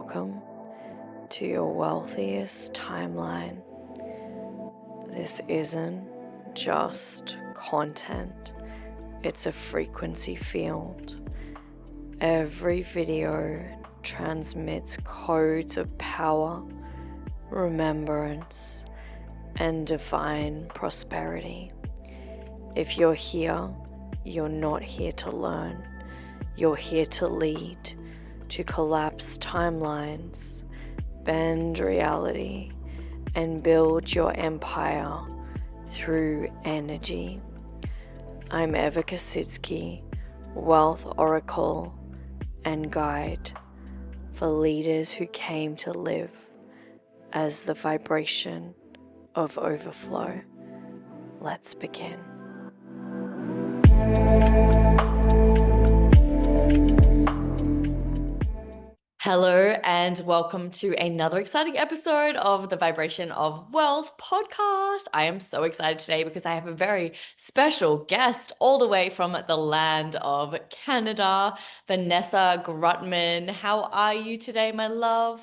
welcome to your wealthiest timeline. This isn't just content, it's a frequency field. Every video transmits codes of power, remembrance, and divine prosperity. If you're here, you're not here to learn, you're here to lead, to collapse timelines, bend reality, and build your empire through energy. I'm Eva Kositsky, Wealth Oracle and Guide for leaders who came to live as the vibration of overflow. Let's begin. Hello and welcome to another exciting episode of the Vibration of Wealth podcast. I am so excited today because I have a very special guest all the way from the land of Canada, Vanessa Grutman. How are you today, my love?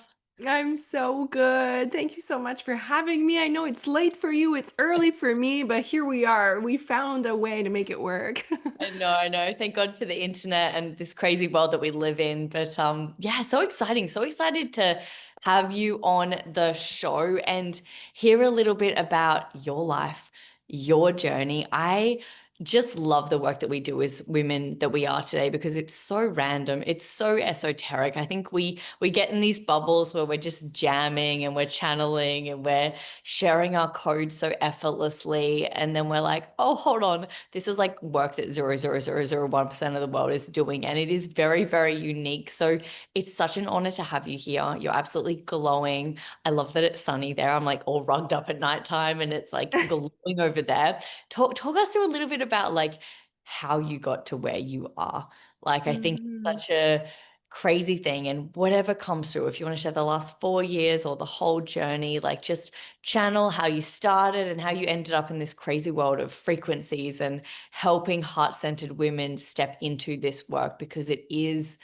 I'm so good. Thank you so much for having me. I know it's late for you, it's early for me, but here we are. We found a way to make it work. I know. Thank God for the internet and this crazy world that we live in. But yeah, so exciting. So excited to have you on the show and hear a little bit about your life, your journey. I just love the work that we do as women that we are today because it's so random. It's so esoteric. I think we get in these bubbles where we're just jamming and we're channeling and we're sharing our code so effortlessly. And then we're like, oh, hold on, this is like work that 0.00001% of the world is doing. And it is very, very unique. So it's such an honor to have you here. You're absolutely glowing. I love that it's sunny there. I'm like all rugged up at nighttime and it's like glowing over there. Talk us through a little bit about like how you got to where you are. Like, I think Mhm. it's such a crazy thing, and whatever comes through, if you want to share the last 4 years or the whole journey, like just channel how you started and how you ended up in this crazy world of frequencies and helping heart-centered women step into this work because it's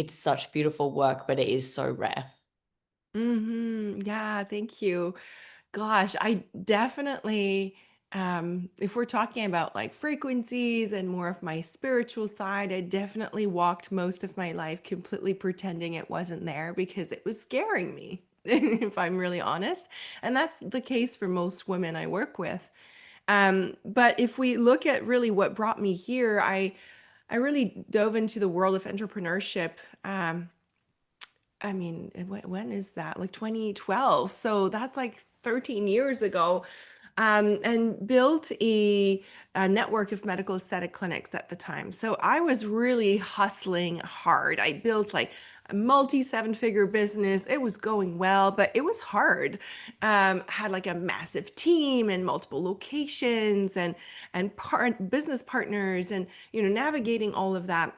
such beautiful work, but it is so rare. Yeah, thank you. Gosh, I definitely, if we're talking about like frequencies and more of my spiritual side, I definitely walked most of my life completely pretending it wasn't there because it was scaring me, if I'm really honest. And that's the case for most women I work with. But if we look at really what brought me here, I really dove into the world of entrepreneurship. I mean, when is that? Like 2012. So that's like 13 years ago. And built a network of medical aesthetic clinics at the time. So I was really hustling hard. I built like a multi seven-figure business. It was going well, but it was hard. Had like a massive team and multiple locations and business partners and navigating all of that.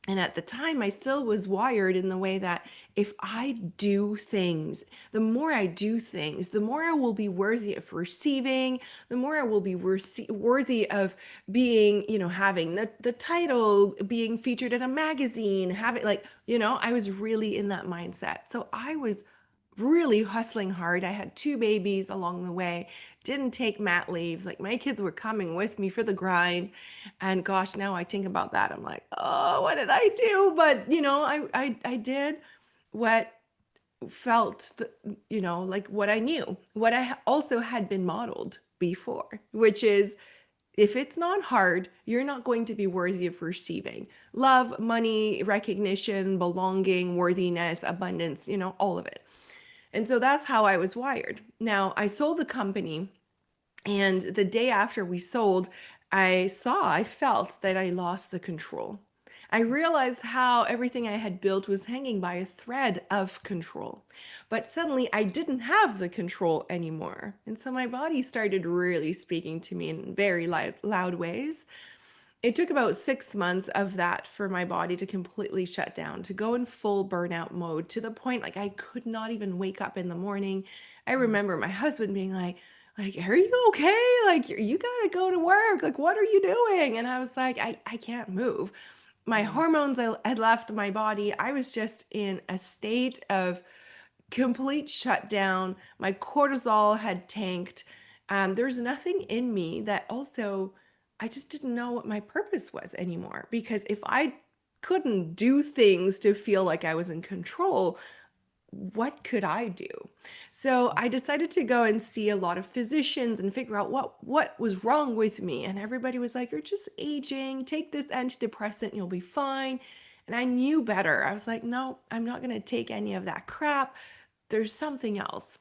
And at the time, I still was wired in the way that if I do things, the more I do things, the more I will be worthy of receiving, the more I will be worthy of being, having the title, being featured in a magazine, having I was really in that mindset. So I was really hustling hard. I had two babies along the way, didn't take mat leaves. Like my kids were coming with me for the grind. And gosh, now I think about that. I'm like, oh, what did I do? But I did what felt, like what I knew, what I also had been modeled before, which is if it's not hard, you're not going to be worthy of receiving love, money, recognition, belonging, worthiness, abundance, all of it. And so that's how I was wired. Now, I sold the company, and the day after we sold, I felt that I lost the control. I realized how everything I had built was hanging by a thread of control. But suddenly I didn't have the control anymore. And so my body started really speaking to me in very loud ways. It took about 6 months of that for my body to completely shut down, to go in full burnout mode to the point like I could not even wake up in the morning. I remember my husband being like, are you okay? Like you gotta go to work. Like, what are you doing? And I was like, I can't move. My Mm. hormones had left my body. I was just in a state of complete shutdown. My cortisol had tanked. There's nothing in me that also, I just didn't know what my purpose was anymore. Because if I couldn't do things to feel like I was in control, what could I do? So I decided to go and see a lot of physicians and figure out what was wrong with me. And everybody was like, "You're just aging. Take this antidepressant and you'll be fine." And I knew better. I was like, "No, I'm not going to take any of that crap. There's something else."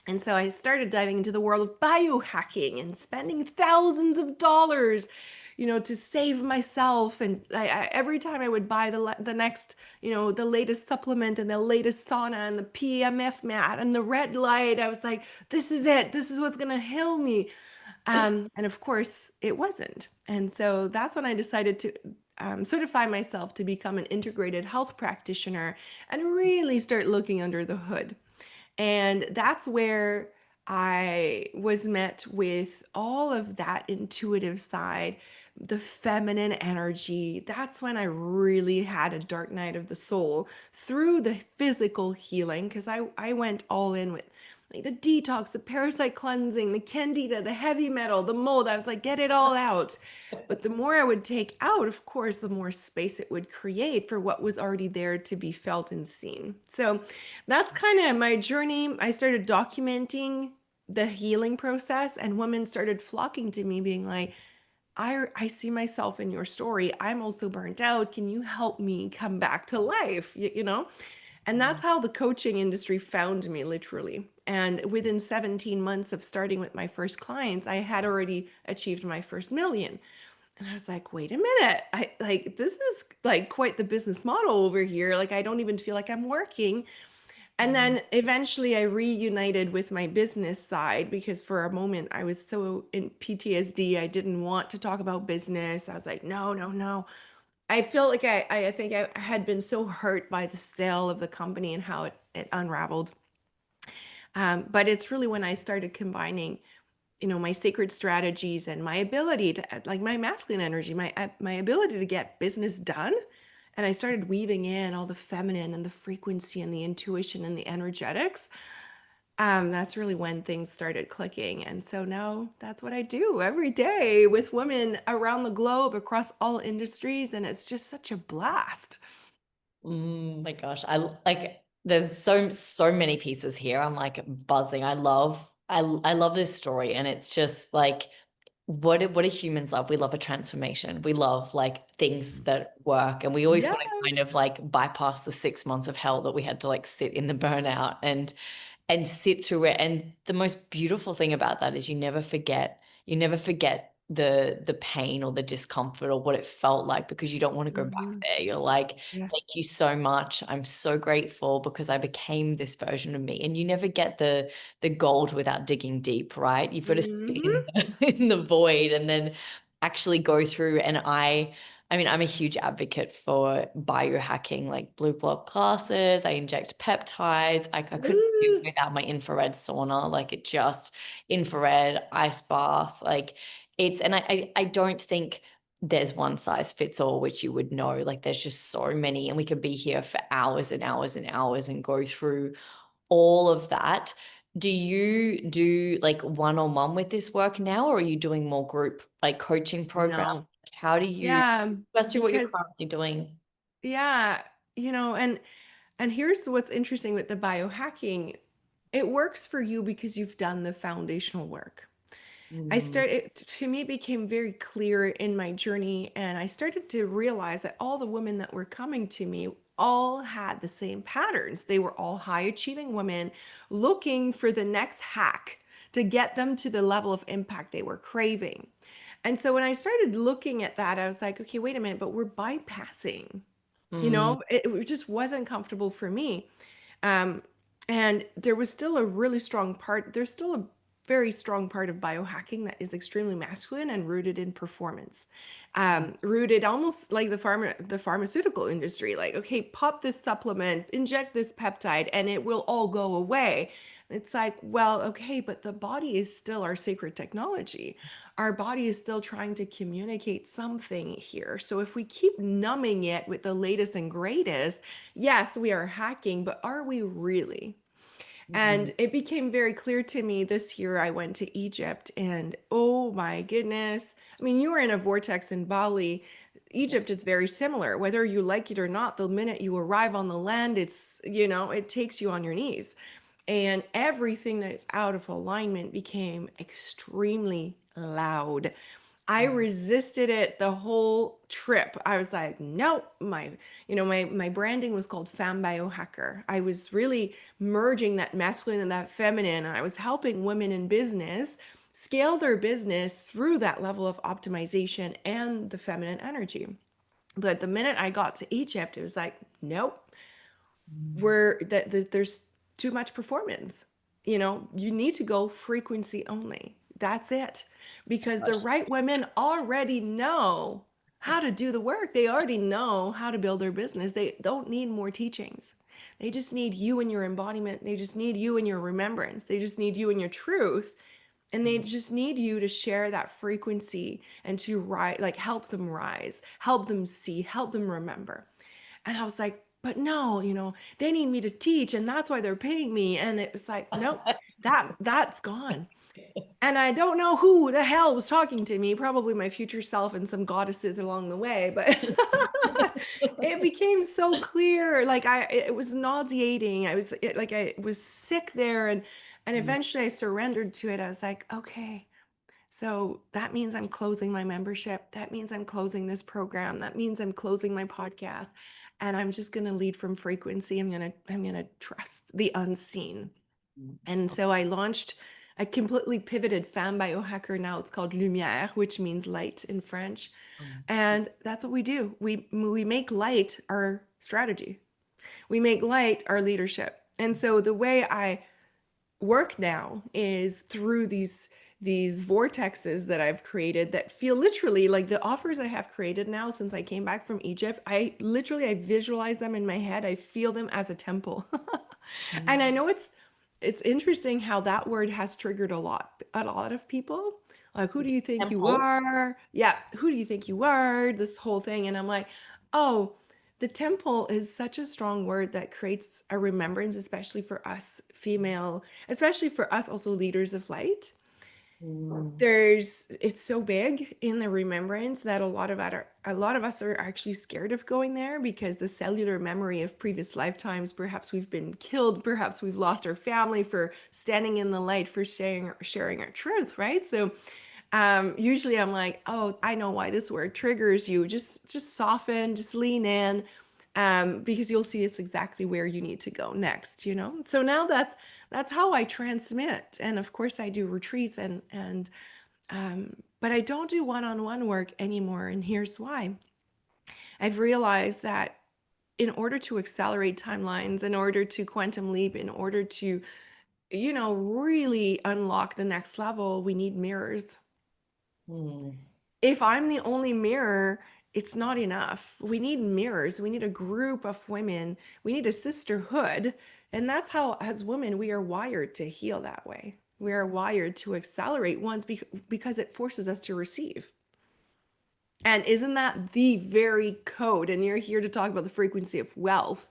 And so I started diving into the world of biohacking and spending thousands of dollars, to save myself. And every time I would buy the next, the latest supplement and the latest sauna and the PMF mat and the red light, I was like, this is it. This is what's going to heal me. And of course, it wasn't. And so that's when I decided to certify myself to become an integrated health practitioner and really start looking under the hood. And that's where I was met with all of that intuitive side, the feminine energy. That's when I really had a dark night of the soul through the physical healing, because I went all in with like the detox, the parasite cleansing, the candida, the heavy metal, the mold. I was like, get it all out. But the more I would take out, of course, the more space it would create for what was already there to be felt and seen. So that's kind of my journey. I started documenting the healing process, and women started flocking to me, being like, I see myself in your story. I'm also burnt out. Can you help me come back to life? And that's how the coaching industry found me, literally. And within 17 months of starting with my first clients, I had already achieved my first million. And I was like, wait a minute. I like this is like quite the business model over here. Like I don't even feel like I'm working. And Mm. then eventually I reunited with my business side, because for a moment I was so in PTSD. I didn't want to talk about business. I was like, no, no, no. I feel like I think I had been so hurt by the sale of the company and how it unraveled. But it's really when I started combining, my sacred strategies and my ability to, like my masculine energy, my ability to get business done. And I started weaving in all the feminine and the frequency and the intuition and the energetics. That's really when things started clicking. And so now that's what I do every day with women around the globe across all industries. And it's just such a blast. My gosh, I like there's so many pieces here. I'm like buzzing. I love this story, and it's just like what do humans love? We love a transformation. We love like things that work, and we always Yeah. want to kind of like bypass the 6 months of hell that we had to like sit in the burnout and sit through it. And the most beautiful thing about that is you never forget the pain or the discomfort or what it felt like, because you don't want to go back Mhm. there. You're like, thank Yes. you so much. I'm so grateful because I became this version of me. And you never get the gold without digging deep, right? You've got to sit Hmm. in in the void and then actually go through. And I mean, I'm a huge advocate for biohacking, like blue blood classes. I inject peptides. I couldn't do it without my infrared sauna, like it just infrared ice bath. Like and I don't think there's one size fits all, which you would know. Like there's just so many, and we could be here for hours and hours and hours and go through all of that. Do you do like one-on-one with this work now, or are you doing more group like coaching programs? No. How do you Yeah, Let's do what you're because currently doing. yeah, and here's what's interesting with the biohacking. It works for you because you've done the foundational work. Mm, To me, it became very clear in my journey, and I started to realize that all the women that were coming to me all had the same patterns. They were all high achieving women looking for the next hack to get them to the level of impact they were craving. And so when I started looking at that, I was like, okay, wait a minute, but we're bypassing. mm, It just wasn't comfortable for me. Um, and there was still a really strong part, there's still a very strong part of biohacking that is extremely masculine and rooted in performance. Rooted almost like the pharmaceutical industry, like, okay, pop this supplement, inject this peptide, and it will all go away. It's like, well, okay, but the body is still our sacred technology. Our body is still trying to communicate something here. So if we keep numbing it with the latest and greatest, yes, we are hacking, but are we really? Mm-hmm. And it became very clear to me this year. I went to Egypt, and oh my goodness. I mean, you were in a vortex in Bali. Egypt is very similar. Whether you like it or not, the minute you arrive on the land, it takes you on your knees. And everything that is out of alignment became extremely loud. I resisted it the whole trip. I was like, nope. My branding was called Femme Biohacker. I was really merging that masculine and that feminine. I was helping women in business scale their business through that level of optimization and the feminine energy. But the minute I got to Egypt, it was like, nope, there's too much performance. You need to go frequency only. That's it. Because the right women already know how to do the work. They already know how to build their business. They don't need more teachings. They just need you and your embodiment. They just need you and your remembrance. They just need you and your truth. And they just need you to share that frequency and to help them rise, help them see, help them remember. And I was like, but no, they need me to teach, and that's why they're paying me. And it was like, nope, that's gone. And I don't know who the hell was talking to me, probably my future self and some goddesses along the way, but it became so clear. It was nauseating. I was sick there, and eventually I surrendered to it. I was like, okay, so that means I'm closing my membership. That means I'm closing this program. That means I'm closing my podcast. And I'm just going to lead from frequency. I'm going to trust the unseen. And so I completely pivoted Femme Biohacker. Now it's called Lumière, which means light in French. And that's what we do. We make light our strategy. We make light our leadership. And so the way I work now is through these vortexes that I've created that feel literally like the offers I have created now since I came back from Egypt. I visualize them in my head. I feel them as a temple. And I know it's interesting how that word has triggered a lot of people. Like, who do you think you Temple. are? Yeah, who do you think you are? This whole thing. And I'm like, oh, the temple is such a strong word that creates a remembrance, especially for us female, especially for us also leaders of light. It's so big in the remembrance that a lot of us are actually scared of going there because the cellular memory of previous lifetimes, perhaps we've been killed, perhaps we've lost our family for standing in the light, for sharing our truth, right? So usually I'm like, oh, I know why this word triggers you. Just soften, just lean in, because you'll see it's exactly where you need to go next. So now that's how I transmit, and of course I do retreats but I don't do one-on-one work anymore, and here's why. I've realized that in order to accelerate timelines, in order to quantum leap, in order to really unlock the next level, we need mirrors. If I'm the only mirror, it's not enough. We need mirrors. We need a group of women. We need a sisterhood. And that's how, as women, we are wired to heal that way. We are wired to accelerate once because it forces us to receive. And isn't that the very code? And you're here to talk about the frequency of wealth.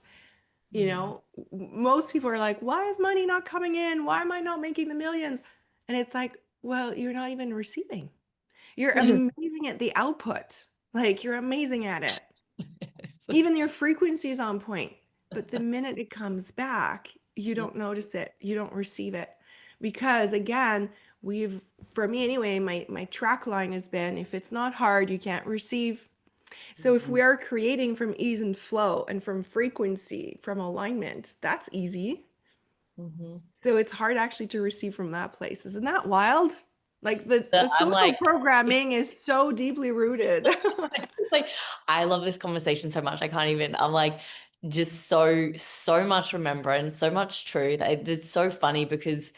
Most people are like, why is money not coming in? Why am I not making the millions? And it's like, well, you're not even receiving. You're amazing at the output. Like, you're amazing at it. Even your frequency is on point. But the minute it comes back, you don't notice it. You don't receive it. Because again, for me anyway, my track line has been, if it's not hard, you can't receive. So if we are creating from ease and flow and from frequency, from alignment, that's easy. So it's hard actually to receive from that place. Isn't that wild? Like the social programming is so deeply rooted. Like, I love this conversation so much. I can't even, I'm like, just so much remembrance, so much truth. It's so funny because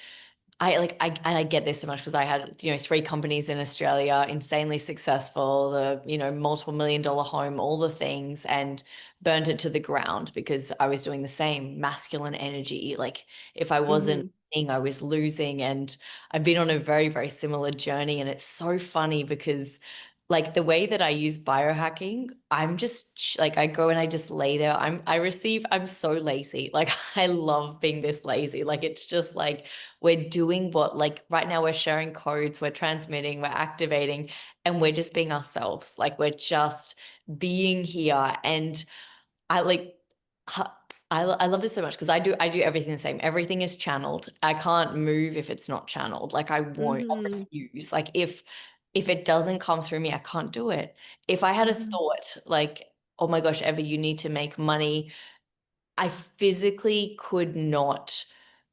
I get this so much because I had, you know, 3 companies in Australia, insanely successful, the, you know, multiple $1 million home, all the things, and burnt it to the ground because I was doing the same masculine energy. Like if I wasn't Hmm. winning, I was losing. And I've been on a very, very similar journey. And it's so funny because like the way that I use biohacking, I'm just like I go and I just lay there. I'm so lazy. Like I love being this lazy. Like it's just like we're doing what, like right now we're sharing codes, we're transmitting, we're activating, and we're just being ourselves. Like we're just being here. And I like I love this so much because I do everything the same. Everything is channeled. I can't move if it's not channeled. Like I won't, I Hmm. refuse. Like if it doesn't come through me, I can't do it. If I had a Hmm. thought like, oh my gosh, Ever, you need to make money, I physically could not,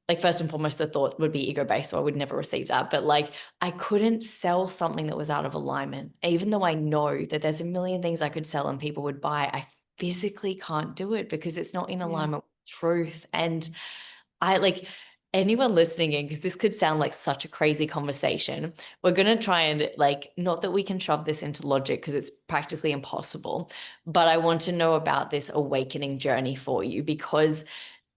like, first and foremost, the thought would be ego based, so I would never receive that. But like, I couldn't sell something that was out of alignment, even though I know that there's a million things I could sell and people would buy. I physically can't do it because it's not in Yeah. alignment with truth. And I like anyone listening in, because this could sound like such a crazy conversation. We're going to try and, like, not that we can shove this into logic because it's practically impossible, but I want to know about this awakening journey for you because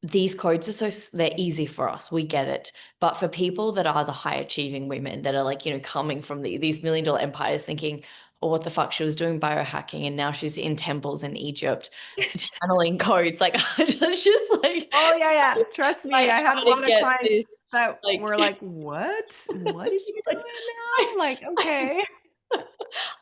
these codes are they're easy for us. We get it. But for people that are the high achieving women that are like, you know, coming from these $1 million empires thinking, oh, what the fuck? She was doing biohacking and now she's in temples in Egypt channeling codes. Like, it's just like, Oh yeah, yeah. Trust me, I I had a try to lot of get clients this, that like, were like, "What? What is she like, doing now?" Like, okay.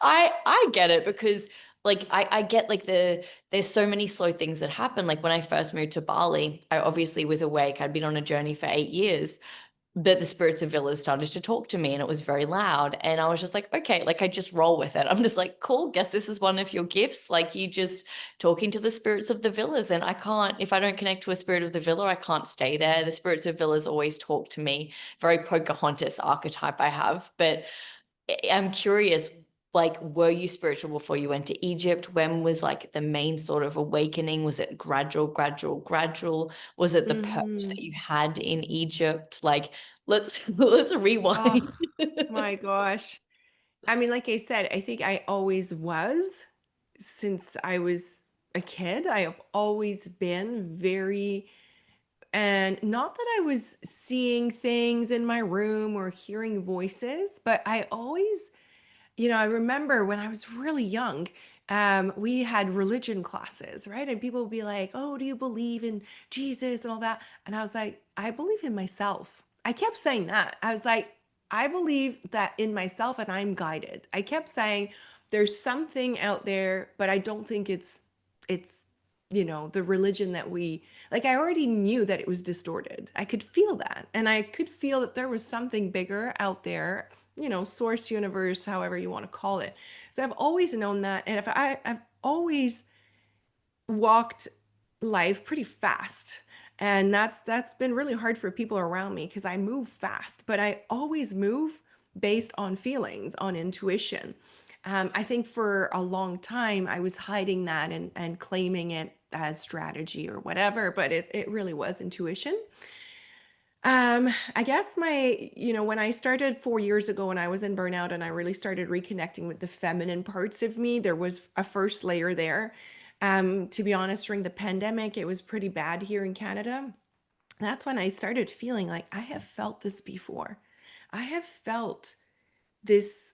I get it because like I get like there's so many slow things that happen. Like when I first moved to Bali, I obviously was awake. I'd been on a journey for 8 years, but the spirits of villas started to talk to me and it was very loud. And I was just like, okay, like I just roll with it. I'm just like, cool, guess this is one of your gifts. Like you just talking to the spirits of the villas. And I can't, if I don't connect to a spirit of the villa, I can't stay there. The spirits of villas always talk to me. Very Pocahontas archetype I have. But I'm curious, like, were you spiritual before you went to Egypt? When was like the main sort of awakening? Was it gradual, gradual, gradual? Was it the purge that Hmm. you had in Egypt? Like, let's Oh rewind. my gosh. I mean, like I said, I think I always was since I was a kid. I have always been very, and not that I was seeing things in my room or hearing voices, but I always, I remember when I was really young, we had religion classes, right? And people would be like, "Oh, do you believe in Jesus and all that?" And I was like, "I believe in myself." I kept saying that. I was like, "I believe that in myself and I'm guided." I kept saying, "There's something out there, but I don't think it's the religion that we like." I already knew that it was distorted. I could feel that. And I could feel that there was something bigger out there, source, universe, however you want to call it. So I've always known that. And I've always walked life pretty fast. And that's been really hard for people around me because I move fast, but I always move based on feelings, on intuition. I think for a long time I was hiding that and claiming it as strategy or whatever, but it really was intuition. I guess when I started 4 years ago when I was in burnout and I really started reconnecting with the feminine parts of me, there was a first layer there. To be honest, during the pandemic, it was pretty bad here in Canada. That's when I started feeling like I have felt this before. I have felt this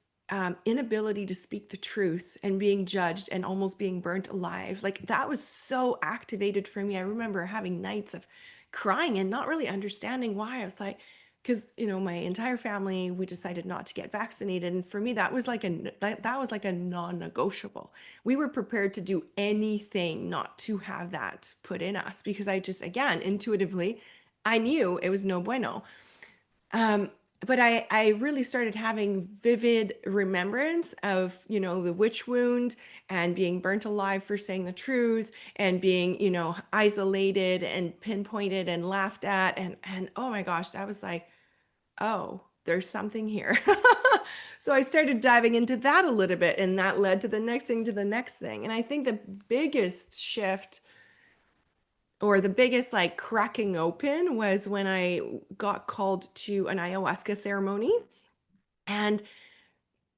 inability to speak the truth and being judged and almost being burnt alive. Like that was so activated for me. I remember having nights of crying and not really understanding why. I was like, because my entire family, we decided not to get vaccinated, and for me that was like that was like a non-negotiable. We were prepared to do anything not to have that put in us because I just, again, intuitively, I knew it was no bueno. um, but I really started having vivid remembrance of, the witch wound and being burnt alive for saying the truth and being, isolated and pinpointed and laughed at. And oh my gosh, I was like, oh, there's something here. So I started diving into that a little bit, and that led to the next thing, to the next thing. And I think the biggest shift or the biggest like cracking open was when I got called to an ayahuasca ceremony. And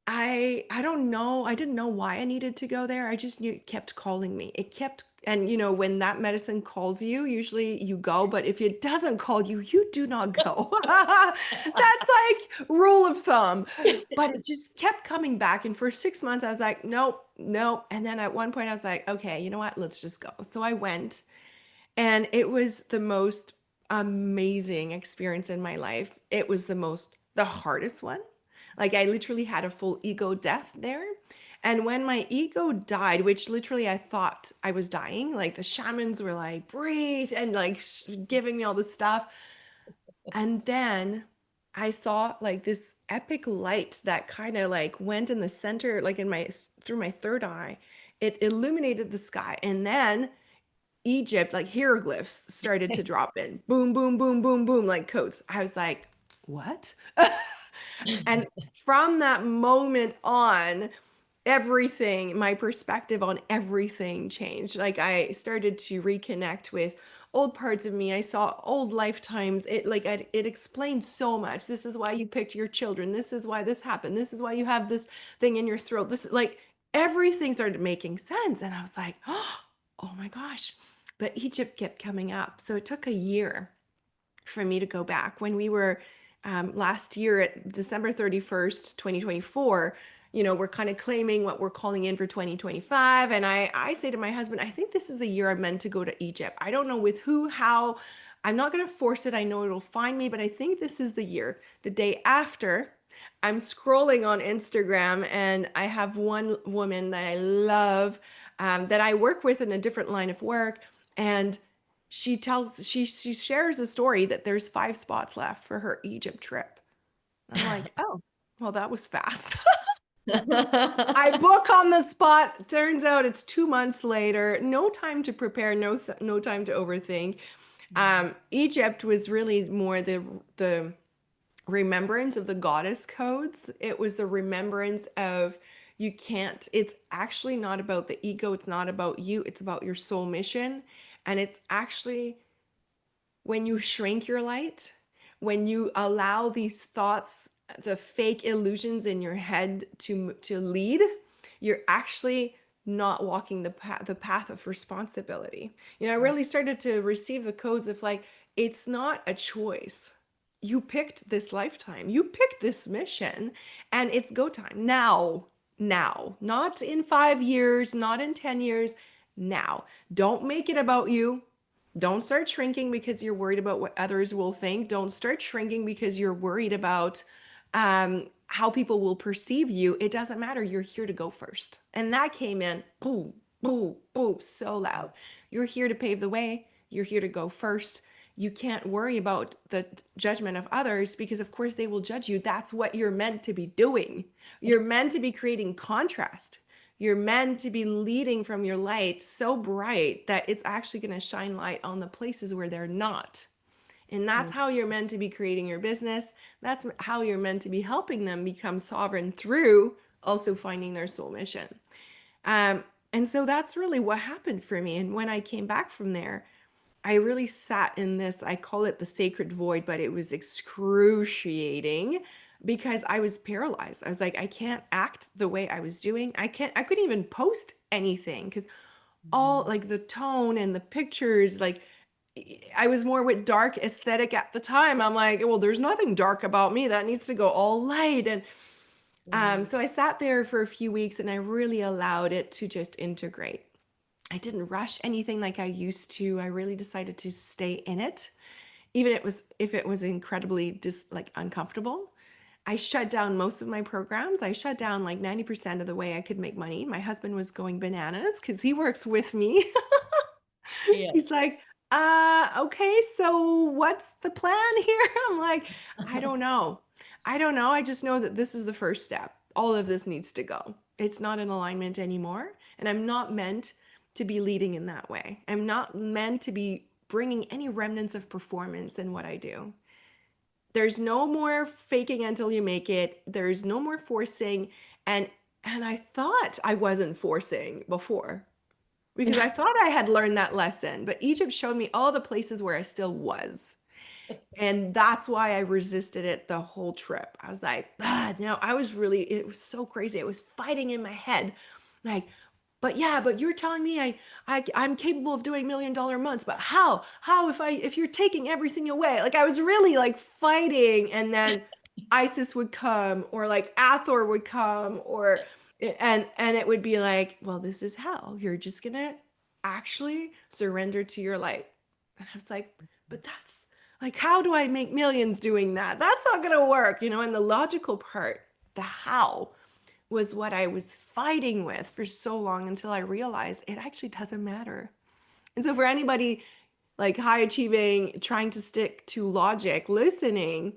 I don't know. I didn't know why I needed to go there. I just knew it kept calling me. It kept, and when that medicine calls you, usually you go, but if it doesn't call you, you do not go. That's like rule of thumb. But it just kept coming back. And for 6 months, I was like, nope, nope. And then at one point, I was like, okay, you know what? Let's just go. So I went, and it was the most amazing experience in my life. It was the hardest one. Like I literally had a full ego death there. And when my ego died, which literally I thought I was dying, like the shamans were like, breathe, and like giving me all this stuff. And then I saw like this epic light that kind of like went in the center, like through my third eye. It illuminated the sky. And then Egypt, like hieroglyphs started to drop in. Boom, boom, boom, boom, boom, like codes. I was like, what? And from that moment on, everything, my perspective on everything changed. Like I started to reconnect with old parts of me. I saw old lifetimes. It explained so much. This is why you picked your children. This is why this happened. This is why you have this thing in your throat. This like everything started making sense. And I was like, oh my gosh. But Egypt kept coming up. So it took a year for me to go back. When we were last year at December 31st, 2024, we're kind of claiming what we're calling in for 2025. And I say to my husband, I think this is the year I'm meant to go to Egypt. I don't know with who, how. I'm not going to force it. I know it'll find me, but I think this is the year. The day after, I'm scrolling on Instagram and I have one woman that I love, that I work with in a different line of work. And she shares a story that there's 5 spots left for her Egypt trip. I'm like, oh, well, that was fast. I book on the spot. Turns out it's 2 months later. No time to prepare. No time to overthink. Egypt was really more the remembrance of the goddess codes. It was the remembrance of you can't. It's actually not about the ego. It's not about you. It's about your soul mission, and it's actually when you shrink your light, when you allow these thoughts, the fake illusions in your head to lead, you're actually not walking the path of responsibility. I really started to receive the codes of like, it's not a choice. You picked this lifetime. You picked this mission, and it's go time now. Now, not in 5 years, not in 10 years. Now, don't make it about you. Don't start shrinking because you're worried about what others will think. Don't start shrinking because you're worried about how people will perceive you. It doesn't matter. You're here to go first. And that came in, boom, boom, boom, so loud. You're here to pave the way. You're here to go first. You can't worry about the judgment of others because, of course, they will judge you. That's what you're meant to be doing. You're meant to be creating contrast. You're meant to be leading from your light so bright that it's actually going to shine light on the places where they're not. And that's how you're meant to be creating your business. That's how you're meant to be helping them become sovereign through also finding their soul mission. And so that's really what happened for me. And when I came back from there, I really sat in this, I call it the sacred void, but it was excruciating because I was paralyzed. I was like, I can't act the way I was doing. I couldn't even post anything because all like the tone and the pictures, like I was more with dark aesthetic at the time. I'm like, well, there's nothing dark about me. That needs to go all light. And so I sat there for a few weeks and I really allowed it to just integrate. I didn't rush anything like I used to. I really decided to stay in it, even if it was incredibly uncomfortable. I shut down most of my programs. I shut down like 90% of the way I could make money. My husband was going bananas because he works with me. Yeah. He's like, okay, so what's the plan here? I'm like, I don't know. I don't know. I just know that this is the first step. All of this needs to go. It's not in alignment anymore. And I'm not meant to be leading in that way. I'm not meant to be bringing any remnants of performance in what I do. There's no more faking until you make it. There's no more forcing. And I thought I wasn't forcing before. because I thought I had learned that lesson, but Egypt showed me all the places where I still was. And that's why I resisted it the whole trip. I was like, no, it was so crazy. I was fighting in my head. Like, but yeah, but you're telling me I'm capable of doing $1 million months, but how if you're taking everything away? Like I was really like fighting, and then Isis would come, or like Athor would come, or and it would be like, well, this is how you're just gonna actually surrender to your light. And I was like, but that's like, how do I make millions doing that? That's not gonna work, you know? And the logical part, the how, was what I was fighting with for so long, until I realized it actually doesn't matter. And so for anybody like high achieving, trying to stick to logic, listening,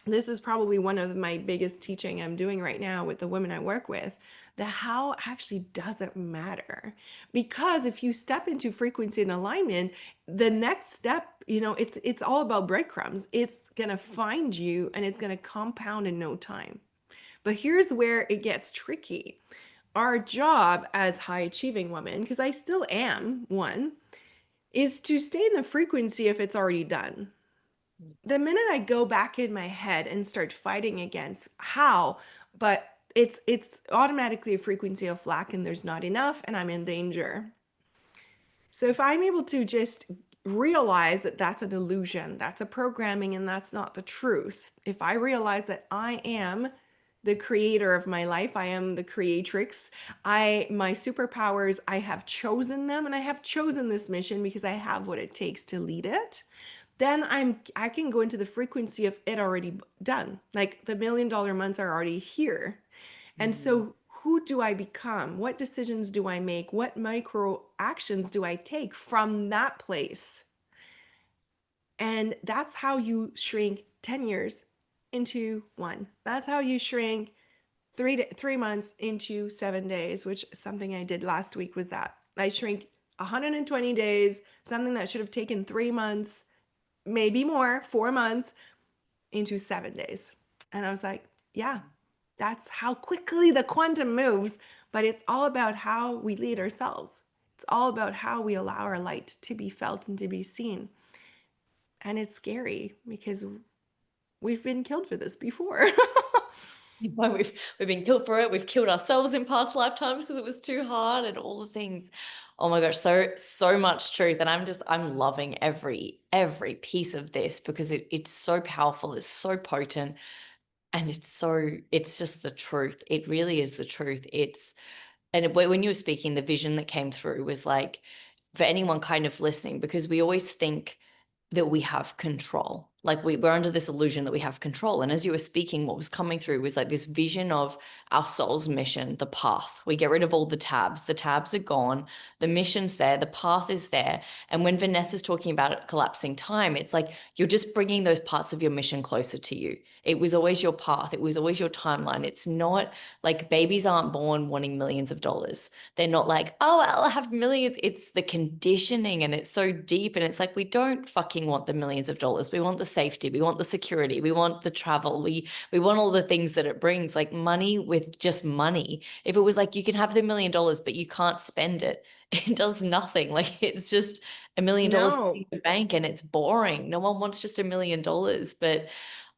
this is probably one of my biggest teaching I'm doing right now with the women I work with. The how actually doesn't matter, because if you step into frequency and alignment, the next step, you know, it's all about breadcrumbs. It's gonna find you, and it's gonna compound in no time. But here's where it gets tricky. Our job as high achieving women, because I still am one, is to stay in the frequency if it's already done. The minute I go back in my head and start fighting against how, but it's automatically a frequency of lack, and there's not enough, and I'm in danger. So if I'm able to just realize that that's an illusion, that's a programming, and that's not the truth. If I realize that I am the creator of my life, I am the creatrix, my superpowers, I have chosen them, and I have chosen this mission because I have what it takes to lead it, then I can go into the frequency of it already done. Like the $1 million months are already here. And so who do I become? What decisions do I make? What micro actions do I take from that place? And that's how you shrink 10 years into one. That's how you shrink 3 months into 7 days, which something I did last week was that. I shrink 120 days, something that should have taken 3 months, maybe more, 4 months, into 7 days. And I was like, yeah, that's how quickly the quantum moves. But it's all about how we lead ourselves. It's all about how we allow our light to be felt and to be seen. And it's scary because we've been killed for this before. We've been killed for it. We've killed ourselves in past lifetimes because it was too hard and all the things. Oh my gosh, so much truth. And I'm loving every piece of this, because it's so powerful, it's so potent, and it's just the truth. It really is the truth. And when you were speaking, the vision that came through was like, for anyone kind of listening, because we always think that we have control. Like we're under this illusion that we have control. And as you were speaking, what was coming through was like this vision of our soul's mission, the path. We get rid of all the tabs. The tabs are gone. The mission's there. The path is there. And when Vanessa's talking about it collapsing time, it's like you're just bringing those parts of your mission closer to you. It was always your path. It was always your timeline. It's not like babies aren't born wanting millions of dollars. They're not like, oh, I'll have millions. It's the conditioning, and it's so deep. And it's like, we don't fucking want the millions of dollars. We want the safety. We want the security. We want the travel. We want all the things that it brings, like money with just money. If it was like, you can have the $1 million, but you can't spend it, it does nothing. Like it's just $1 million No, in the bank, and it's boring. No one wants just $1 million, but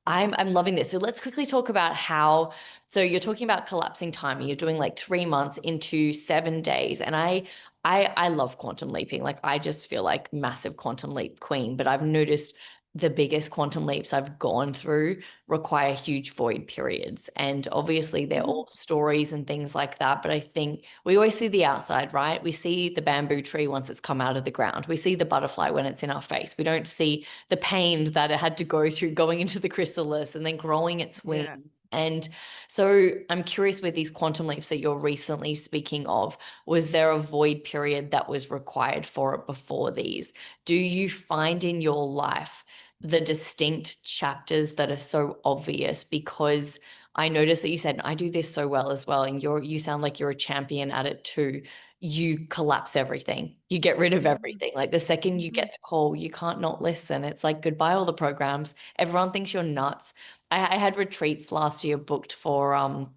I'm loving this. So let's quickly talk about how, so you're talking about collapsing time, and you're doing like 3 months into 7 days. And I love quantum leaping. Like I just feel like massive quantum leap queen, but I've noticed the biggest quantum leaps I've gone through require huge void periods. And obviously they're all stories and things like that. But I think we always see the outside, right? We see the bamboo tree once it's come out of the ground. We see the butterfly when it's in our face. We don't see the pain that it had to go through going into the chrysalis and then growing its wings. yeah. And so I'm curious, with these quantum leaps that you're recently speaking of, was there a void period that was required for it before these? Do you find in your life the distinct chapters that are so obvious? Because I noticed that you said, I do this so well as well, and you sound like you're a champion at it too. You collapse everything. You get rid of everything. Like the second you get the call, you can't not listen. It's like goodbye all the programs. Everyone thinks you're nuts. I had retreats last year booked for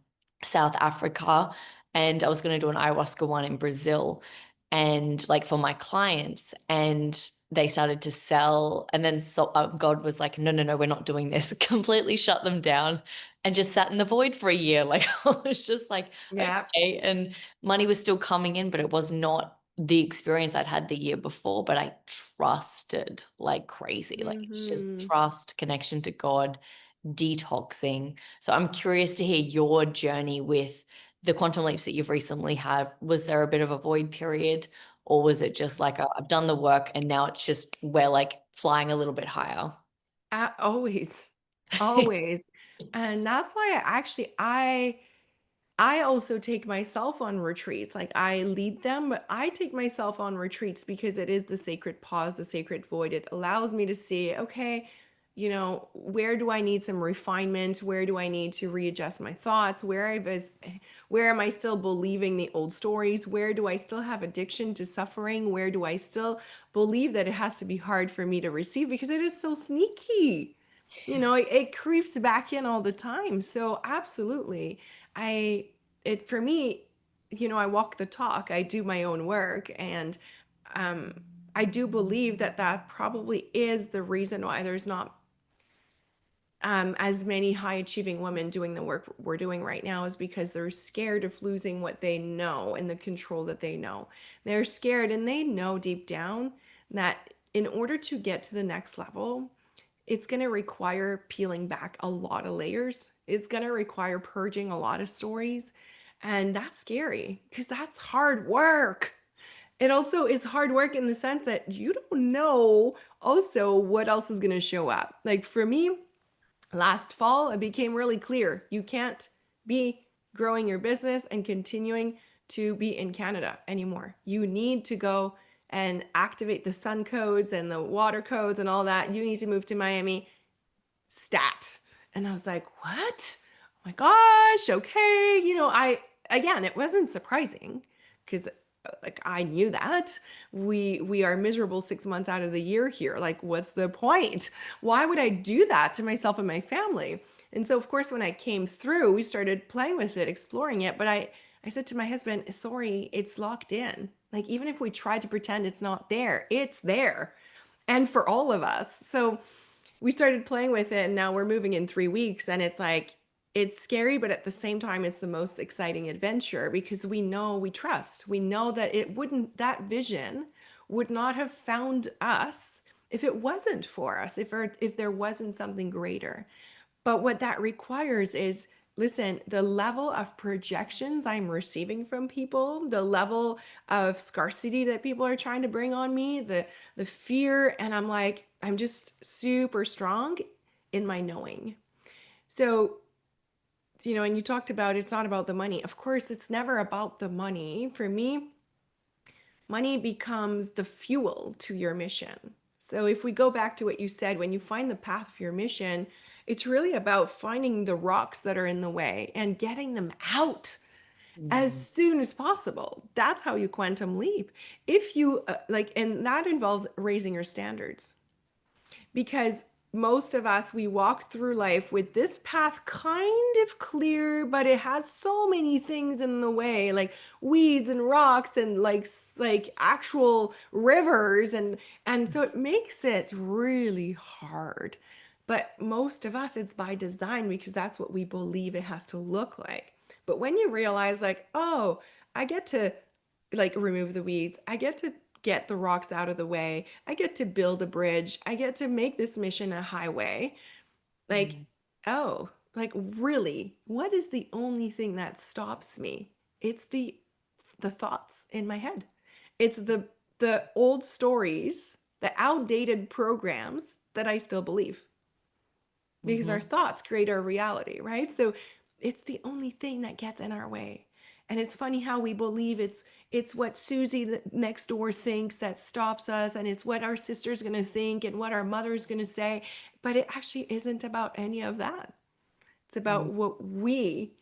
South Africa, and I was going to do an ayahuasca one in Brazil. and like for my clients, and they started to sell. And then God was like, no, no, no, we're not doing this. Completely shut them down and just sat in the void for a year. Like I was just like, Yeah. okay. And money was still coming in, but it was not the experience I'd had the year before. But I trusted like crazy. Like it's just Hmm. trust, connection to God, detoxing. So I'm curious to hear your journey with the quantum leaps that you've recently had. Was there a bit of a void period, or was it just like I've done the work and now it's just we're like flying a little bit higher? Always, always. And that's why I also take myself on retreats. Like I lead them, but I take myself on retreats because it is the sacred pause, the sacred void. It allows me to see, okay, where do I need some refinement? Where do I need to readjust my thoughts? Where am I still believing the old stories? Where do I still have addiction to suffering? Where do I still believe that it has to be hard for me to receive because it is so sneaky? It creeps back in all the time. So absolutely. I it for me, I walk the talk. I do my own work, and um I do believe that that probably is the reason why there's not as many high achieving women doing the work we're doing right now, is because they're scared of losing what they know and the control that they know. They're scared, and they know deep down that in order to get to the next level, it's going to require peeling back a lot of layers. It's going to require purging a lot of stories. And that's scary because that's hard work. It also is hard work in the sense that you don't know also what else is going to show up. Like for me, last fall, it became really clear you can't be growing your business and continuing to be in Canada anymore. You need to go and activate the sun codes and the water codes and all that. You need to move to Miami stat. And I was like, what? Oh my gosh, okay. Again, it wasn't surprising because like I knew that we are miserable 6 months out of the year here. Like, what's the point? Why would I do that to myself and my family? And so, of course, when I came through, we started playing with it, exploring it. But I said to my husband, sorry, it's locked in. Like, even if we tried to pretend it's not there, it's there. And for all of us. So we started playing with it, and now we're moving in 3 weeks, and it's like it's scary, but at the same time it's the most exciting adventure because we trust, we know that that vision would not have found us if it wasn't for us, if there wasn't something greater. But what that requires is, listen, the level of projections I'm receiving from people, the level of scarcity that people are trying to bring on me, the fear, and I'm like, I'm just super strong in my knowing. So, and you talked about it's not about the money. Of course, it's never about the money. For me, money becomes the fuel to your mission. So if we go back to what you said, when you find the path of your mission, it's really about finding the rocks that are in the way and getting them out as Mm. soon as possible. That's how you quantum leap. If you and that involves raising your standards, because most of us, we walk through life with this path kind of clear, but it has so many things in the way, like weeds and rocks and like actual rivers, and so it makes it really hard. But most of us, it's by design because that's what we believe it has to look like. But when you realize, like, oh, I get to like remove the weeds, I get to get the rocks out of the way, I get to build a bridge, I get to make this mission a highway. Like, Mm. oh, like really, what is the only thing that stops me? It's the thoughts in my head. It's the old stories, the outdated programs that I still believe, because our Mhm. thoughts create our reality, right? So it's the only thing that gets in our way. And it's funny how we believe it's what Susie next door thinks that stops us, and it's what our sister's going to think and what our mother's going to say, but it actually isn't about any of that. It's about Mm. what we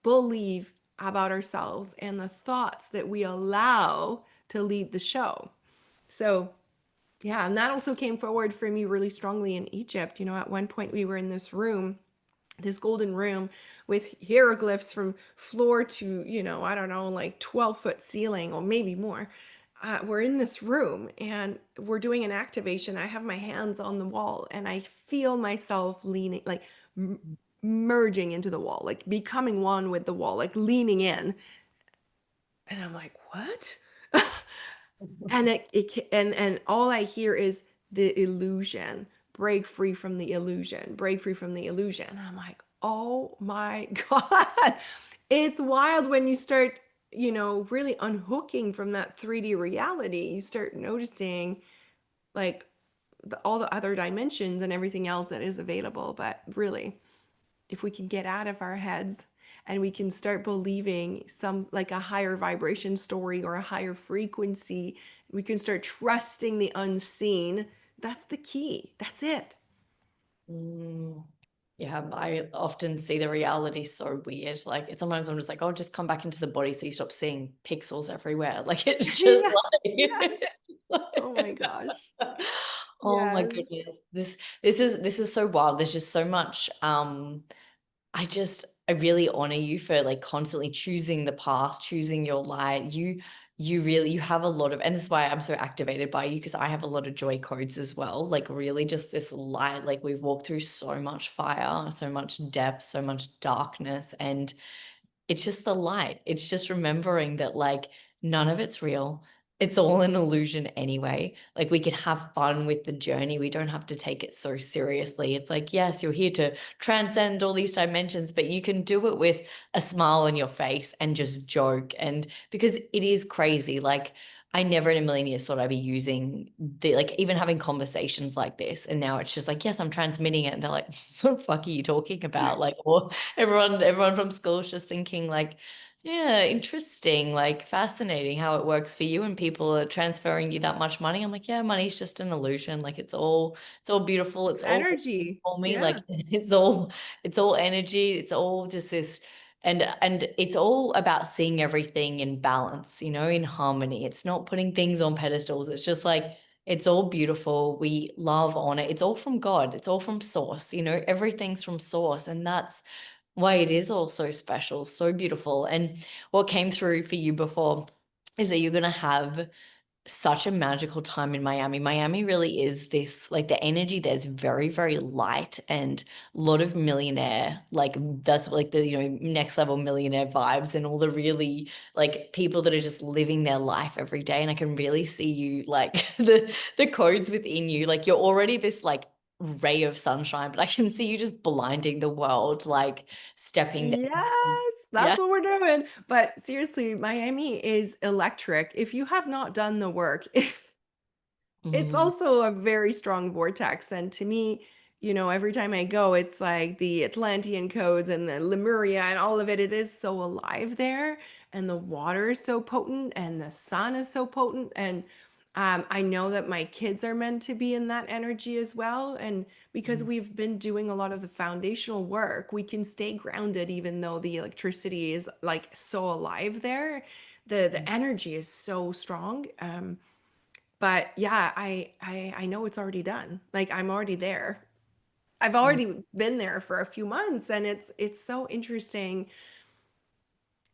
believe about ourselves and the thoughts that we allow to lead the show. So yeah, and that also came forward for me really strongly in Egypt. At one point we were in this room, this golden room with hieroglyphs from floor to, I don't know, like 12-foot ceiling or maybe more. we're in this room and we're doing an activation. I have my hands on the wall and I feel myself leaning, like merging into the wall, like becoming one with the wall, like leaning in. And I'm like, what? And and all I hear is the illusion. Break free from the illusion. Break free from the illusion. I'm like, oh my God. It's wild when you start, really unhooking from that 3D reality. You start noticing like all the other dimensions and everything else that is available. But really, if we can get out of our heads and we can start believing some like a higher vibration story or a higher frequency, we can start trusting the unseen. That's the key. That's it. Mm. Yeah, I often see the reality so weird. Like it's sometimes I'm just like, oh, just come back into the body so you stop seeing pixels everywhere. Like it's just Yeah. Yeah. Oh my like gosh. oh my Yes. goodness. This is so wild. There's just so much I really honor you for like constantly choosing the path, choosing your light. You have a lot of, and this is why I'm so activated by you, because I have a lot of joy codes as well. Like really just this light, like we've walked through so much fire, so much depth, so much darkness, and it's just the light. It's just remembering that like none of it's real. It's all an illusion anyway. Like we can have fun with the journey. We don't have to take it so seriously. It's like, yes, you're here to transcend all these dimensions, but you can do it with a smile on your face and just joke. And because it is crazy, like I never in a million years thought I'd be using the like even having conversations like this. And now it's just like, yes, I'm transmitting it. And they're like, what the fuck are you talking about? Like, or everyone from school is just thinking like, yeah, interesting, like fascinating how it works for you and people are transferring you that much money. I'm like, yeah, money's just an illusion. Like it's all beautiful. It's all Energy. for me. Like Yeah. it's all energy. It's all just this and it's all about seeing everything in balance, in harmony. It's not putting things on pedestals. It's just like it's all beautiful. We love, honor. It's all from God. It's all from source. Everything's from source. And that's why it is all so special, so beautiful. And what came through for you before is that you're going to have such a magical time in Miami. Miami really is this, like the energy there's very, very light and a lot of millionaire, like that's like the, next level millionaire vibes and all the really like people that are just living their life every day. And I can really see you like the codes within you. Like you're already this like ray of sunshine, but I can see you just blinding the world, like stepping down. Yes, Yeah. that's what we're doing. But seriously, Miami is electric. If you have not done the work, it's Mm, also a very strong vortex. And to me, every time I go, it's like the Atlantean codes and the Lemuria and all of it. It is so alive there. And the water is so potent and the sun is so potent. And I know that my kids are meant to be in that energy as well. And because mm, we've been doing a lot of the foundational work, we can stay grounded even though the electricity is like so alive there. The mm, energy is so strong. But yeah, I know it's already done. Like I'm already there. I've mm, already been there for a few months and it's so interesting.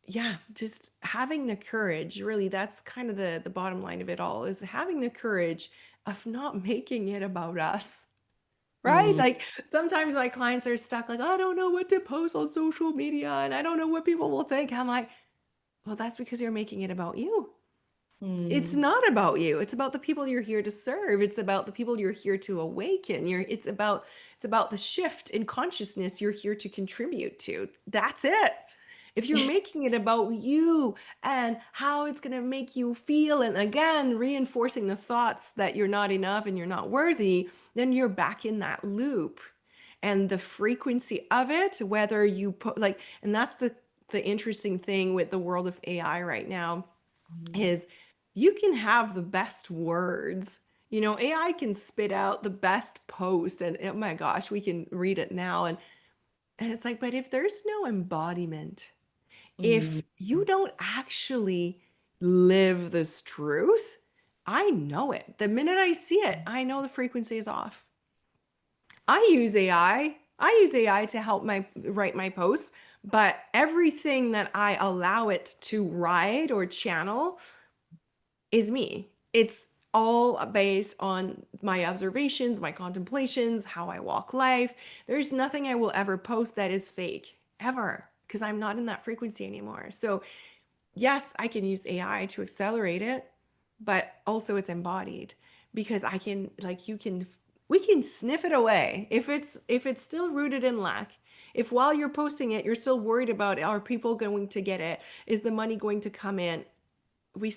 Yeah, just having the courage, really that's kind of the bottom line of it all is having the courage of not making it about us. Right? mm, Like sometimes my clients are stuck like I don't know what to post on social media and I don't know what people will think. I'm like, well, that's because you're making it about you. It's mm, not about you. It's about the people you're here to serve. It's about the people you're here to awaken. It's about the shift in consciousness you're here to contribute to. That's it. If you're making it about you and how it's going to make you feel and again reinforcing the thoughts that you're not enough and you're not worthy, then you're back in that loop. And the frequency of it, whether you put like and that's the interesting thing with the world of AI right now mm, is you can have the best words. AI can spit out the best post and oh my gosh, we can read it now and it's like, but if there's no embodiment, mm, if you don't actually live this truth, I know it. The minute I see it, I know the frequency is off. I use AI. I use AI to help my write my posts, but everything that I allow it to write or channel is me. It's all based on my observations, my contemplations, how I walk life. There's nothing I will ever post that is fake, ever, because I'm not in that frequency anymore. So, yes, I can use AI to accelerate it, but also it's embodied because I can, like, we can sniff it away if it's still rooted in lack. If while you're posting it, you're still worried about, are people going to get it? Is the money going to come in? We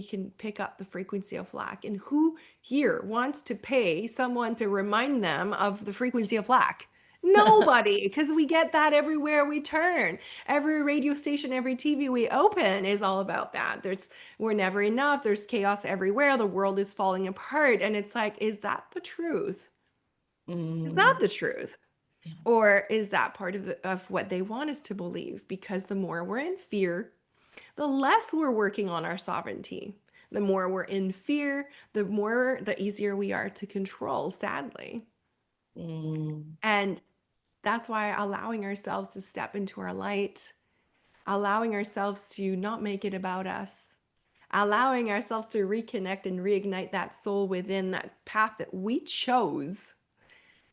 can pick up the frequency of lack. And who here wants to pay someone to remind them of the frequency of lack? Nobody, because we get that everywhere we turn. Every radio station, every TV we open is all about that. We're never enough. There's chaos everywhere. The world is falling apart. And it's like, is that the truth? Is that Mm, the truth? yeah. Or is that part of what they want us to believe? Because the more we're in fear, the less we're working on our sovereignty. The more we're in fear, the easier we are to control, sadly. Mm, And that's why allowing ourselves to step into our light, allowing ourselves to not make it about us, allowing ourselves to reconnect and reignite that soul within, that path that we chose,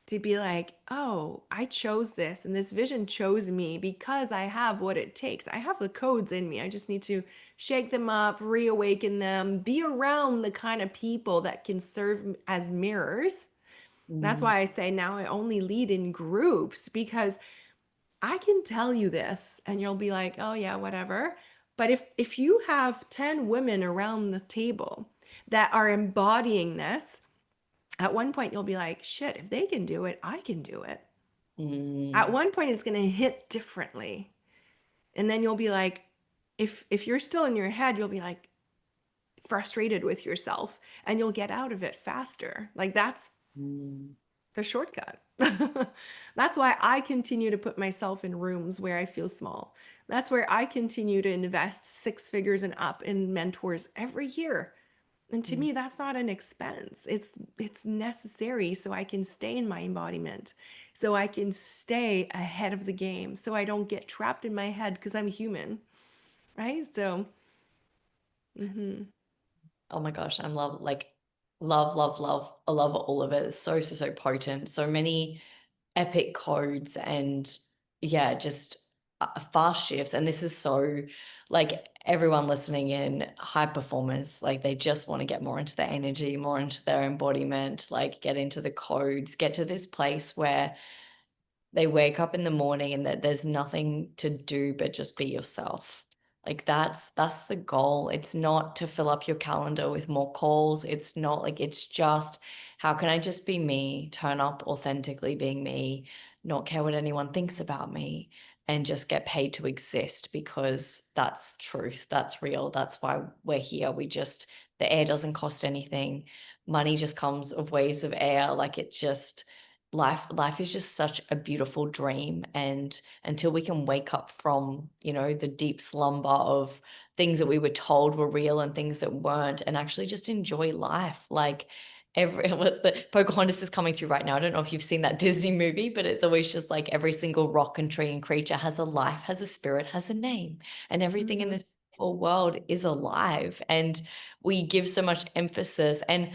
to be like, oh, I chose this and this vision chose me because I have what it takes. I have the codes in me. I just need to shake them up, reawaken them, be around the kind of people that can serve as mirrors. That's mm, why I say now I only lead in groups, because I can tell you this and you'll be like, oh yeah, whatever. But if you have 10 women around the table that are embodying this, at one point you'll be like, shit, if they can do it, I can do it. At mm, one point it's going to hit differently. And then you'll be like, if you're still in your head, you'll be like frustrated with yourself and you'll get out of it faster. Like, that's mm, the shortcut. That's why I continue to put myself in rooms where I feel small. That's where I continue to invest 6 figures and up in mentors every year. And to mm. me, that's not an expense. It's necessary so I can stay in my embodiment, so I can stay ahead of the game, so I don't get trapped in my head because I'm human, right? So, mhm. Oh my gosh, I'm love. I love all of it. It's so potent. So many epic codes and yeah, just fast shifts. And this is so like everyone listening in, high performers, like they just want to get more into their energy, more into their embodiment, like get into the codes, get to this place where they wake up in the morning and that there's nothing to do but just be yourself. Like that's the goal. It's not to fill up your calendar with more calls. It's not like, it's just how can I just be me, turn up authentically being me, not care what anyone thinks about me, and just get paid to exist because that's truth. That's real. That's why we're here. The air doesn't cost anything. Money just comes of waves of air. Like it just life is just such a beautiful dream, and until we can wake up from the deep slumber of things that we were told were real and things that weren't, and actually just enjoy life, like what the Pocahontas is coming through right now. I don't know if you've seen that Disney movie, but it's always just like every single rock and tree and creature has a life, has a spirit, has a name, and everything in Mhm. this beautiful world is alive. And we give so much emphasis, and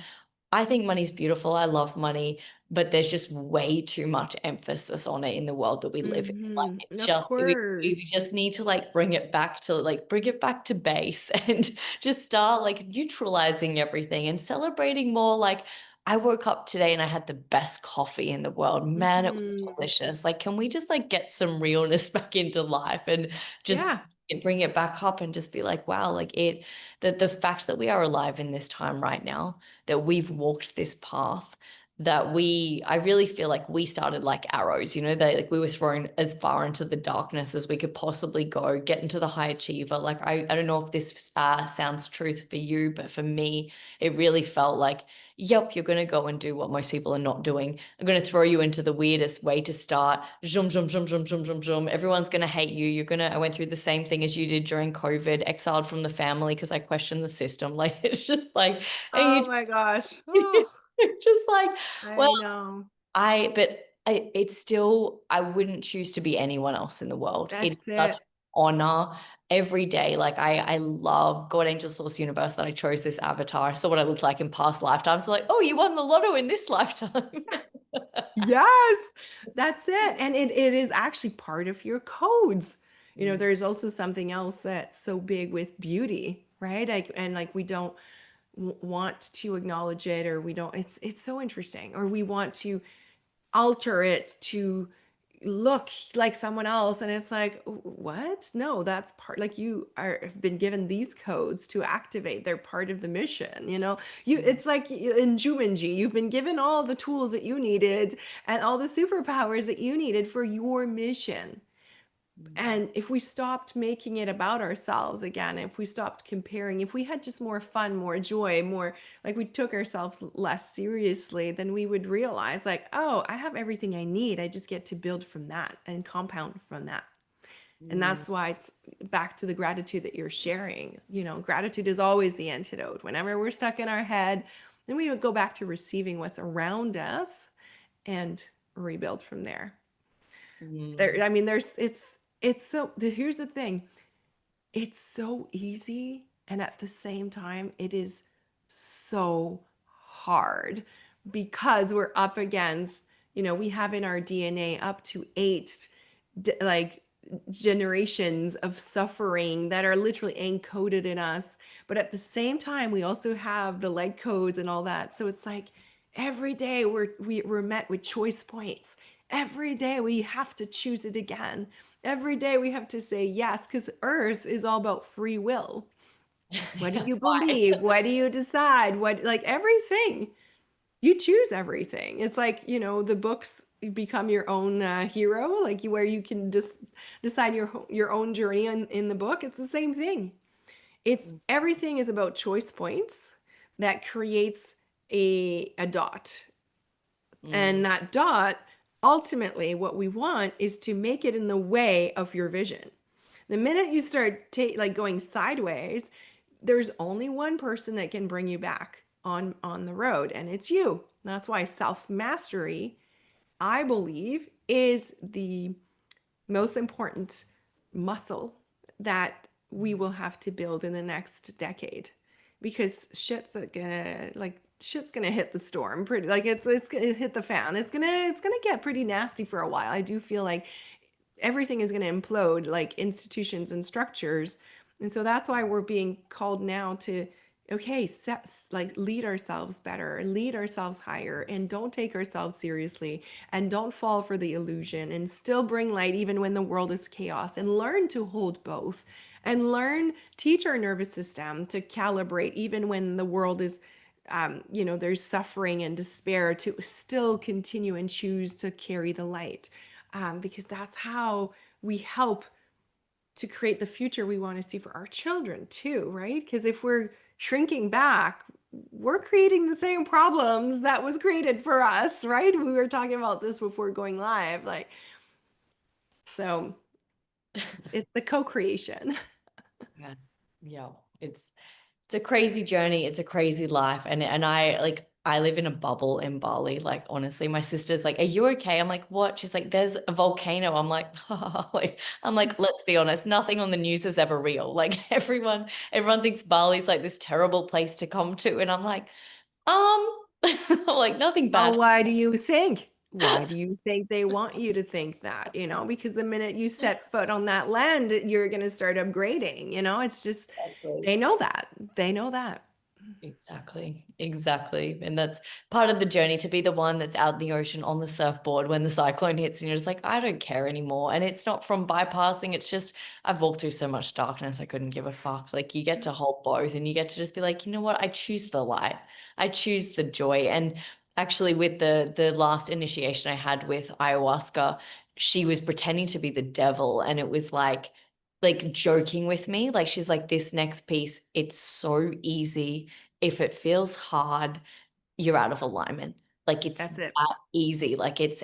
I think money's beautiful. I love money, but there's just way too much emphasis on it in the world that we live in. Like Mhm. it Of just we course. just need to like bring it back to base and just start like neutralizing everything and celebrating more. Like I woke up today and I had the best coffee in the world. Man, it was Mhm. delicious. Like, can we just like get some realness back into life and just Yeah. bring it back up and just be like, wow, like the fact that we are alive in this time right now, that we've walked this path, I really feel like we started like arrows, like we were thrown as far into the darkness as we could possibly go, get into the high achiever. Like, I don't know if this sounds truth for you, but for me, it really felt like, yep, you're going to go and do what most people are not doing. I'm going to throw you into the weirdest way to start. Zoom, zoom, zoom, zoom, zoom, zoom, zoom. Everyone's going to hate you. I went through the same thing as you did during COVID, exiled from the family because I questioned the system. Like, it's just like, and Oh my gosh. Oh, just like, well, I know. it's still, I wouldn't choose to be anyone else in the world. It's That's such it. honor every day. Like I love God, Angel, Source, Universe that I chose this avatar. I saw what I looked like in past lifetimes. So like, oh, you won the lotto in this lifetime. Yes, that's it. And it is actually part of your codes. You know, there's also something else that's so big with beauty, right? Like, and like we don't want to acknowledge it, or we don't, it's so interesting, or we want to alter it to look like someone else, and it's like, what? No, that's part, like, you are have been given these codes to activate. They're part of the mission, you know. It's like in Jumanji, you've been given all the tools that you needed and all the superpowers that you needed for your mission. And if we stopped making it about ourselves again, if we stopped comparing, if we had just more fun, more joy, more like we took ourselves less seriously, then we would realize, like, oh, I have everything I need. I just get to build from that and compound from that. And that's why it's back to the gratitude that you're sharing. You know, gratitude is always the antidote. Whenever we're stuck in our head, then we would go back to receiving what's around us and rebuild from there. I mean, it's so, here's the thing. It's so easy, and at the same time, it is so hard, because we're up against, you know, we have in our DNA up to 8 like generations of suffering that are literally encoded in us. But at the same time, we also have the light codes and all that. So it's like every day we're met with choice points. Every day we have to choose it again. Every day we have to say yes, because Earth is all about free will. What do you believe? What do you decide? What, like, everything. You choose everything. It's like, you know, the books become your own hero, like where you can just decide your own journey in the book. It's the same thing. It's everything is about choice points that creates a dot. And that dot, ultimately, what we want is to make it in the way of your vision. The minute you start like going sideways, there's only one person that can bring you back on the road, and it's you. That's why self-mastery, I believe, is the most important muscle that we will have to build in the next decade, because shit's gonna hit the storm pretty, like it's gonna hit the fan. It's gonna get pretty nasty for a while. I do feel like everything is going to implode, like institutions and structures. And so that's why we're being called now to, okay, like lead ourselves better, lead ourselves higher, and don't take ourselves seriously, and don't fall for the illusion, and still bring light even when the world is chaos, and learn to hold both, and teach our nervous system to calibrate even when the world is you know, there's suffering and despair, to still continue and choose to carry the light, because that's how we help to create the future we want to see for our children too, right? Because if we're shrinking back, we're creating the same problems that was created for us, right? We were talking about this before going live, like, so it's the co-creation. Yes. Yeah. It's a crazy journey. It's a crazy life. And I live in a bubble in Bali. Like, honestly, my sister's like, "Are you okay?" I'm like, "What?" She's like, "There's a volcano." I'm like, let's be honest, nothing on the news is ever real. Like, everyone thinks Bali's like this terrible place to come to. And I'm um, like, nothing Well, bad. why do you think? Why do you think they want you to think that? You know, because the minute you set foot on that land, you're going to start upgrading. You know, it's just, Exactly. they know that. They know that. Exactly. Exactly. And that's part of the journey, to be the one that's out in the ocean on the surfboard when the cyclone hits and you're just like, I don't care anymore. And it's not from bypassing. It's just, I've walked through so much darkness. I couldn't give a fuck. Like, you get to hold both, and you get to just be like, you know what? I choose the light. I choose the joy. And actually, with the last initiation I had with ayahuasca, she was pretending to be the devil. And it was like joking with me. Like, she's like, this next piece, it's so easy. If it feels hard, you're out of alignment. Like it's That's it. that easy. Like it's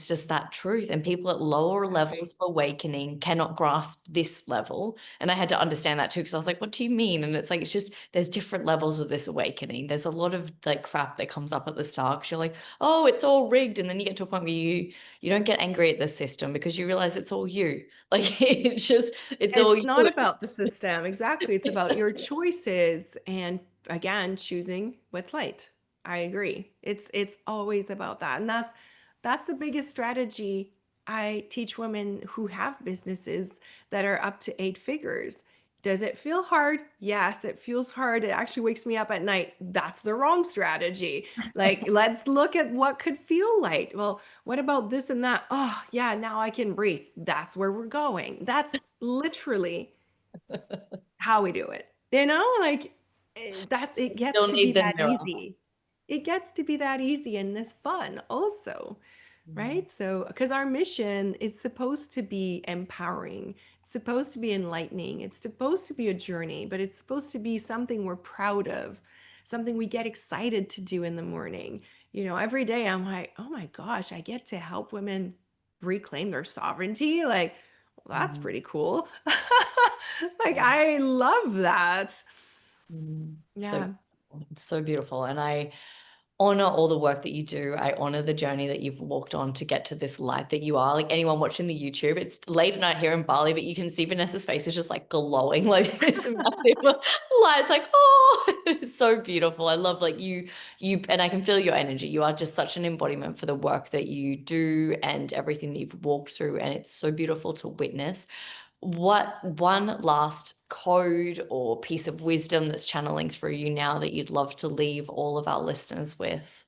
just that truth. And people at lower levels of awakening cannot grasp this level. And I had to understand that too, because I was like, what do you mean? And it's like, it's just, there's different levels of this awakening. There's a lot of like crap that comes up at the start, because you're like, oh, it's all rigged. And then you get to a point where you don't get angry at the system, because you realize it's all you. Like it's all It's you. not about the system. Exactly. It's about your choices and again, choosing what's light. I agree. It's always about that. And that's the biggest strategy I teach women who have businesses that are up to 8 figures. Does it feel hard? Yes, it feels hard. It actually wakes me up at night. That's the wrong strategy. Like, let's look at what could feel light. Well, what about this and that? Oh, yeah, now I can breathe. That's where we're going. That's literally how we do it. Like that it gets Still to be need the that mirror. easy. It gets to be that easy and this fun also, right? So, because our mission is supposed to be empowering, it's supposed to be enlightening, it's supposed to be a journey, but it's supposed to be something we're proud of, something we get excited to do in the morning. Every day I'm like, oh my gosh, I get to help women reclaim their sovereignty. Like, well, that's Mhm. pretty cool. Like, I love that. So Yeah. it's so beautiful. And I honor all the work that you do. I honor the journey that you've walked on to get to this light that you are. Like anyone watching the YouTube, it's late at night here in Bali, but you can see Vanessa's face is just like glowing, like this massive light. It's like, oh, it's so beautiful. I love like and I can feel your energy. You are just such an embodiment for the work that you do and everything that you've walked through. And it's so beautiful to witness. What one last code or piece of wisdom that's channeling through you now that you'd love to leave all of our listeners with?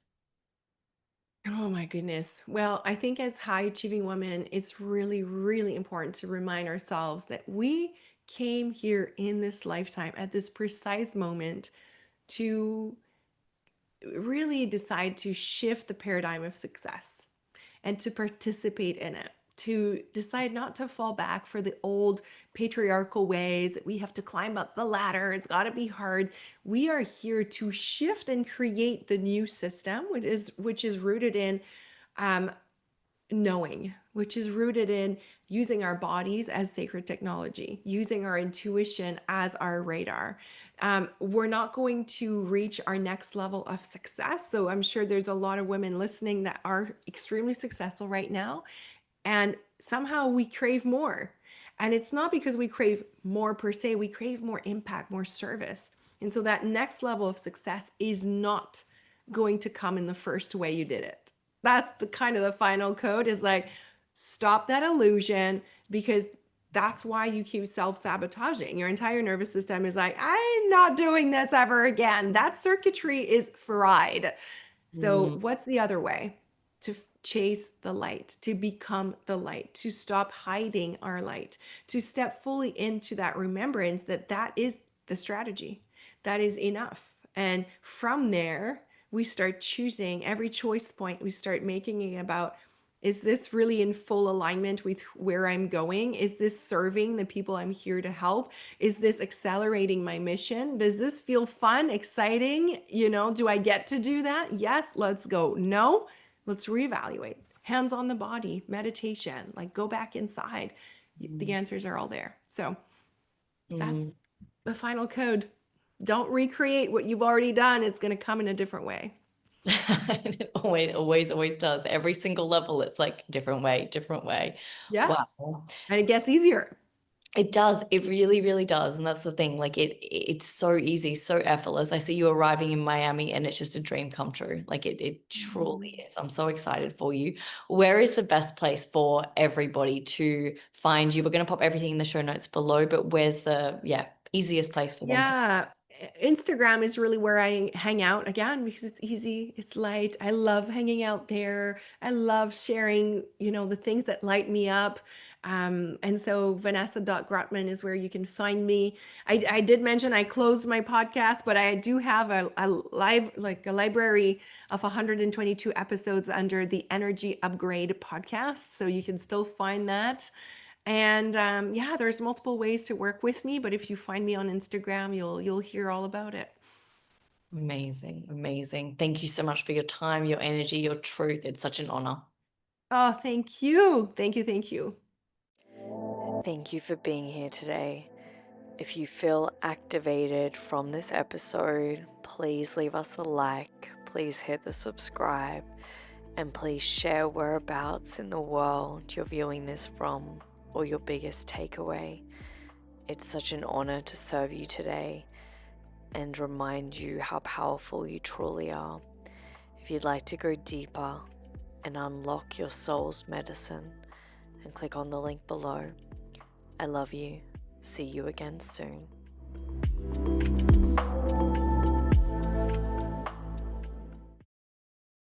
Oh my goodness. Well, I think as high achieving women, it's really, really important to remind ourselves that we came here in this lifetime at this precise moment to really decide to shift the paradigm of success and to participate in it, to decide not to fall back for the old patriarchal ways that we have to climb up the ladder. It's got to be hard. We are here to shift and create the new system, which is rooted in um, knowing, which is rooted in using our bodies as sacred technology, using our intuition as our radar. We're not going to reach our next level of success. So I'm sure there's a lot of women listening that are extremely successful right now. And somehow we crave more. And it's not because we crave more per se, we crave more impact, more service. And so that next level of success is not going to come in the first way you did it. That's the kind of the final code is like, stop that illusion, because that's why you keep self-sabotaging. Your entire nervous system is like, I'm not doing this ever again. That circuitry is fried. So, Mm, what's the other way? To chase the light, to become the light, to stop hiding our light, to step fully into that remembrance that that is the strategy, that is enough. And from there, we start choosing every choice point, we start making it about, is this really in full alignment with where I'm going? Is this serving the people I'm here to help? Is this accelerating my mission? Does this feel fun, exciting? Do I get to do that? Yes, let's go. No, let's reevaluate. Hands on the body, meditation, like go back inside. The mm, answers are all there. So mm. that's the final code. Don't recreate what you've already done. It's going to come in a different way. It always does. Every single level, it's like different way, different way. Yeah. Wow. And it gets easier. It does. It really, really does. And that's the thing. Like it's so easy, so effortless. I see you arriving in Miami and it's just a dream come true. Like it truly is. I'm so excited for you. Where is the best place for everybody to find you? We're going to pop everything in the show notes below, but where's the, easiest place for them to? Yeah. Instagram is really where I hang out again because it's easy, it's light. I love hanging out there. I love sharing, the things that light me up. And so Vanessa.Grutman is where you can find me. I did mention I closed my podcast, but I do have a library of 122 episodes under the Energy Upgrade podcast. So you can still find that. And yeah, there's multiple ways to work with me, but if you find me on Instagram, you'll hear all about it. Amazing, amazing. Thank you so much for your time, your energy, your truth. It's such an honor. Oh, thank you. Thank you. Thank you. Thank you for being here today. If you feel activated from this episode, please leave us a like, please hit the subscribe, and please share whereabouts in the world you're viewing this from or your biggest takeaway. It's such an honor to serve you today and remind you how powerful you truly are. If you'd like to go deeper and unlock your soul's medicine, then click on the link below. I love you. See you again soon.